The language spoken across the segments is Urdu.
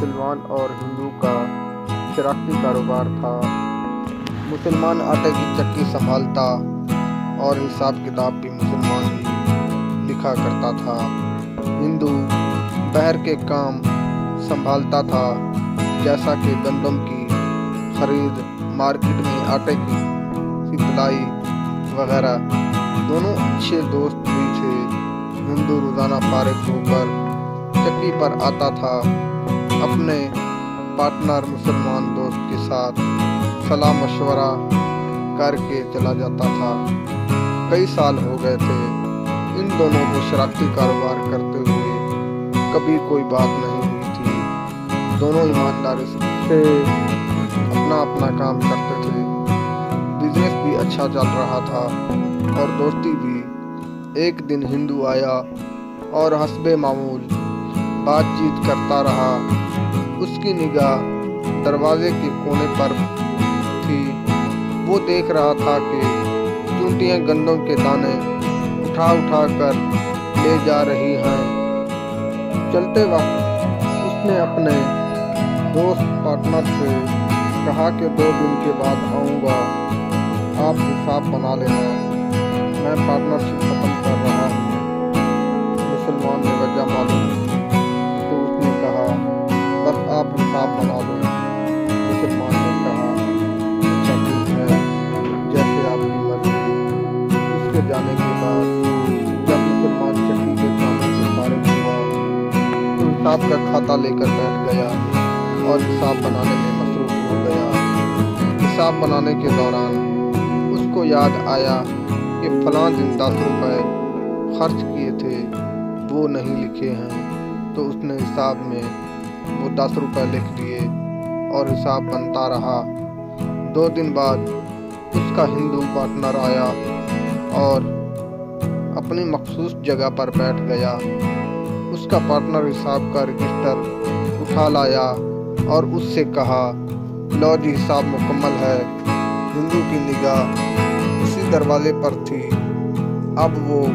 مسلمان اور ہندو کا شراکتی کاروبار تھا۔ مسلمان آٹے کی چکی سنبھالتا اور حساب کتاب بھی مسلمان ہی لکھا کرتا تھا۔ ہندو بہر کے کام سنبھالتا تھا، جیسا کہ گندم کی خرید، مارکیٹ میں آٹے کی سپلائی وغیرہ۔ دونوں اچھے دوست بھی تھے۔ ہندو روزانہ فارغ ہو کر چکی پر آتا تھا، اپنے پارٹنر مسلمان دوست کے ساتھ صلاح مشورہ کر کے چلا جاتا تھا۔ کئی سال ہو گئے تھے ان دونوں کو شراکتی کاروبار کرتے ہوئے، کبھی کوئی بات نہیں ہوئی تھی۔ دونوں ایمانداری سے اپنا اپنا کام کرتے تھے۔ بزنس بھی اچھا چل رہا تھا اور دوستی بھی۔ ایک دن ہندو آیا اور حسب معمول بات چیت کرتا رہا۔ اس کی نگاہ دروازے کے کونے پر تھی۔ وہ دیکھ رہا تھا کہ چونٹیاں گندم کے دانے اٹھا اٹھا کر لے جا رہی ہیں۔ چلتے وقت اس نے اپنے دوست پارٹنر سے کہا کہ 2 دن کے بعد آؤں گا، آپ حساب بنا لینا، میں پارٹنرشپ ختم کر رہا ہوں۔ مسلمان نے وجہ معلوم تو اس نے کہا بس آپ حساب بنا لو۔ مسلمان نے کہا اچھا ٹھیک ہے، جیسے آپ کی مرضی۔ اس کے جانے کے بعد جب مسلمان چکی کے کاموں سے فارغ ہوا تو حساب کا کھاتا لے کر بیٹھ گیا اور حساب بنانے میں مصروف ہو گیا۔ حساب بنانے کے دوران اس کو یاد آیا کہ فلاں دن 10 روپے خرچ کیے تھے، وہ نہیں لکھے ہیں۔ تو اس نے حساب میں وہ 10 روپے لکھ دیے اور حساب بنتا رہا۔ 2 دن بعد اس کا ہندو پارٹنر آیا اور اپنی مخصوص جگہ پر بیٹھ گیا۔ اس کا پارٹنر حساب کا رجسٹر اٹھا لایا اور اس سے کہا لو جی حساب مکمل ہے۔ ہندو کی نگاہ اسی دروازے پر تھی۔ اب وہ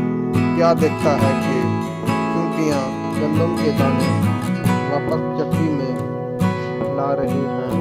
کیا دیکھتا ہے کہ چونٹیاں گندم کے دانے واپس چکی میں لا رہی ہیں۔